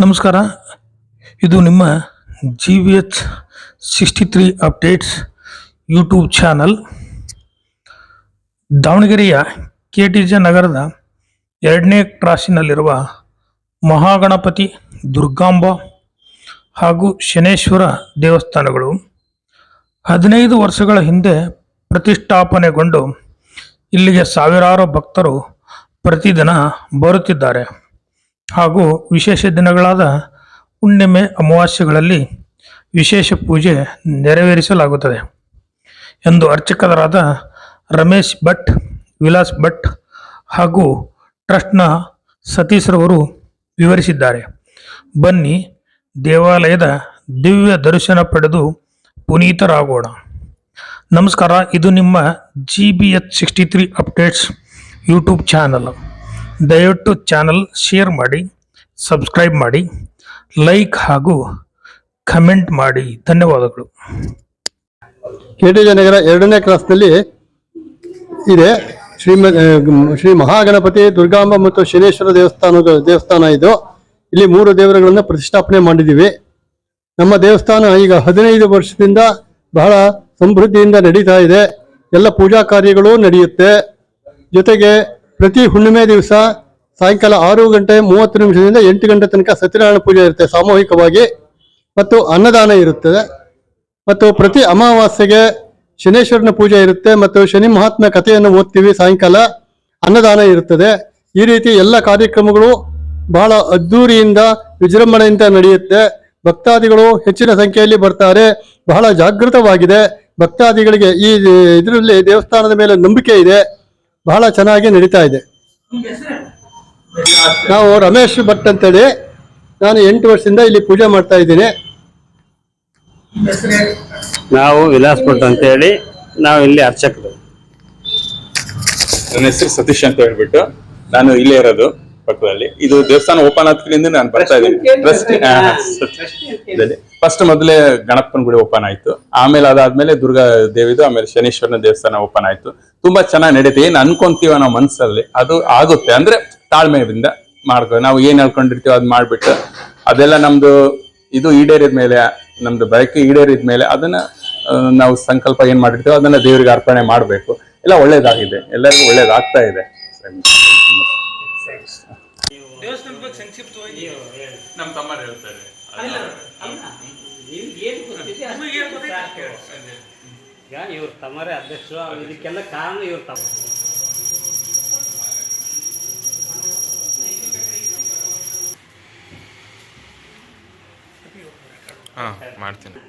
ನಮಸ್ಕಾರ. ಇದು ನಿಮ್ಮ GVH 63 ಅಪ್ಡೇಟ್ಸ್ ಯೂಟ್ಯೂಬ್ ಚಾನಲ್. ದಾವಣಗೆರೆಯ KTJ ನಗರದ 2ನೇ ಕ್ರಾಸಿನಲ್ಲಿರುವ ಮಹಾಗಣಪತಿ, ದುರ್ಗಾಂಬ ಹಾಗೂ ಶನೇಶ್ವರ ದೇವಸ್ಥಾನಗಳು 15 ವರ್ಷಗಳ ಹಿಂದೆ ಪ್ರತಿಷ್ಠಾಪನೆಗೊಂಡು ಇಲ್ಲಿಗೆ ಸಾವಿರಾರು ಭಕ್ತರು ಪ್ರತಿದಿನ ಬರುತ್ತಿದ್ದಾರೆ. ಹಾಗೂ ವಿಶೇಷ ದಿನಗಳಾದ ಹುಣ್ಣಿಮೆ, ಅಮಾವಾಸ್ಯೆಗಳಲ್ಲಿ ವಿಶೇಷ ಪೂಜೆ ನೆರವೇರಿಸಲಾಗುತ್ತದೆ ಎಂದು ಅರ್ಚಕರಾದ ರಮೇಶ್ ಭಟ್, ವಿಲಾಸ್ ಭಟ್ ಹಾಗೂ ಟ್ರಸ್ಟ್ನ ಸತೀಶ್ರವರು ವಿವರಿಸಿದ್ದಾರೆ. ಬನ್ನಿ, ದೇವಾಲಯದ ದಿವ್ಯ ದರ್ಶನ ಪಡೆದು ಪುನೀತರಾಗೋಣ. ನಮಸ್ಕಾರ. ಇದು ನಿಮ್ಮ GBH 63 ಅಪ್ಡೇಟ್ಸ್ ಯೂಟ್ಯೂಬ್ ಚಾನಲ್. ದಯವಿಟ್ಟು ಚಾನಲ್ ಶೇರ್ ಮಾಡಿ, ಸಬ್ಸ್ಕ್ರೈಬ್ ಮಾಡಿ, ಲೈಕ್ ಹಾಗೂ ಕಮೆಂಟ್ ಮಾಡಿ. ಧನ್ಯವಾದಗಳು. KTJ ನಗರ 2ನೇ ಕ್ರಾಸ್ನಲ್ಲಿ ಇದೆ ಶ್ರೀ ಮಹಾಗಣಪತಿ, ದುರ್ಗಾಂಬ ಮತ್ತು ಶನೇಶ್ವರ ದೇವಸ್ಥಾನ ಇದು. ಇಲ್ಲಿ 3 ದೇವರುಗಳನ್ನು ಪ್ರತಿಷ್ಠಾಪನೆ ಮಾಡಿದ್ದೀವಿ. ನಮ್ಮ ದೇವಸ್ಥಾನ ಈಗ 15 ವರ್ಷದಿಂದ ಬಹಳ ಸಮೃದ್ಧಿಯಿಂದ ನಡೀತಾ ಇದೆ. ಎಲ್ಲ ಪೂಜಾ ಕಾರ್ಯಗಳು ನಡೆಯುತ್ತೆ. ಜೊತೆಗೆ ಪ್ರತಿ ಹುಣ್ಣಿಮೆ ದಿವಸ ಸಾಯಂಕಾಲ 6:30 8 ಗಂಟೆ ತನಕ ಸತ್ಯನಾರಾಯಣ ಪೂಜೆ ಇರುತ್ತೆ ಸಾಮೂಹಿಕವಾಗಿ, ಮತ್ತು ಅನ್ನದಾನ ಇರುತ್ತದೆ. ಮತ್ತು ಪ್ರತಿ ಅಮಾವಾಸ್ಯೆಗೆ ಶನೇಶ್ವರನ ಪೂಜೆ ಇರುತ್ತೆ ಮತ್ತು ಶನಿ ಮಹಾತ್ಮ ಕಥೆಯನ್ನು ಓದ್ತೀವಿ. ಸಾಯಂಕಾಲ ಅನ್ನದಾನ ಇರುತ್ತದೆ. ಈ ರೀತಿ ಎಲ್ಲ ಕಾರ್ಯಕ್ರಮಗಳು ಬಹಳ ಅದ್ದೂರಿಯಿಂದ ವಿಜೃಂಭಣೆಯಿಂದ ನಡೆಯುತ್ತೆ. ಭಕ್ತಾದಿಗಳು ಹೆಚ್ಚಿನ ಸಂಖ್ಯೆಯಲ್ಲಿ ಬರ್ತಾರೆ. ಬಹಳ ಜಾಗೃತವಾಗಿದೆ. ಭಕ್ತಾದಿಗಳಿಗೆ ಈ ಇದರಲ್ಲಿ ದೇವಸ್ಥಾನದ ಮೇಲೆ ನಂಬಿಕೆ ಇದೆ. ಬಹಳ ಚೆನ್ನಾಗಿ ನಡೀತಾ ಇದೆ. ನಾವು ರಮೇಶ್ ಭಟ್ ಅಂತೇಳಿ, ನಾನು 8 ವರ್ಷದಿಂದ ಇಲ್ಲಿ ಪೂಜೆ ಮಾಡ್ತಾ ಇದ್ದೀನಿ. ನಾವು ವಿಲಾಸ್ ಭಟ್ ಅಂತೇಳಿ, ನಾವು ಇಲ್ಲಿ ಅರ್ಚಕರು. ನನ್ನ ಹೆಸರು ಸತೀಶ್ ಅಂತ ಹೇಳ್ಬಿಟ್ಟು, ನಾನು ಇಲ್ಲೇ ಇರೋದು ಪಕ್ಕದಲ್ಲಿ. ಇದು ದೇವಸ್ಥಾನ ಓಪನ್ ಆದ್ರಿಂದ ನಾನು ಬರ್ತಾ ಇದ್ದೀನಿ. ಫಸ್ಟ್ ಮೊದಲೇ ಗಣಪನ ಗುಡಿ ಓಪನ್ ಆಯ್ತು, ಆಮೇಲೆ ಅದಾದ್ಮೇಲೆ ದುರ್ಗಾ ದೇವಿದು, ಆಮೇಲೆ ಶನೀಶ್ವರನ ದೇವಸ್ಥಾನ ಓಪನ್ ಆಯ್ತು. ತುಂಬಾ ಚೆನ್ನಾಗಿ ನಡೀತೆ. ಏನ್ ಅನ್ಕೊಂತೀವ ನಾವು ಮನಸ್ಸಲ್ಲಿ ಅದು ಆಗುತ್ತೆ. ಅಂದ್ರೆ ತಾಳ್ಮೆಯಿಂದ ಮಾಡ್ಕೊ, ನಾವು ಏನ್ ಹೇಳ್ಕೊಂಡಿರ್ತೀವಿ ಅದ್ ಮಾಡ್ಬಿಟ್ಟು, ಅದೆಲ್ಲ ನಮ್ದು ಇದು ಈಡೇರಿದ ಮೇಲೆ, ನಮ್ದು ಬಯಕೆ ಈಡೇರಿದ ಮೇಲೆ ಅದನ್ನ ನಾವು ಸಂಕಲ್ಪ ಏನ್ ಮಾಡಿರ್ತೀವೋ ಅದನ್ನ ದೇವರಿಗೆ ಅರ್ಪಣೆ ಮಾಡ್ಬೇಕು. ಎಲ್ಲ ಒಳ್ಳೇದಾಗಿದೆ, ಎಲ್ಲರಿಗೂ ಒಳ್ಳೇದಾಗ್ತಾ ಇದೆ. ನಮ್ಮ ತಮ್ಮರು ಹೇಳ್ತಾರೆ ಇವ್ರ ತಮ್ಮರೇ ಅಧ್ಯಕ್ಷರು. ಇದಕ್ಕೆಲ್ಲ ಕಾರಣ ಇವ್ರ ತಮ್ಮ. ಮಾಡ್ತೀನಿ.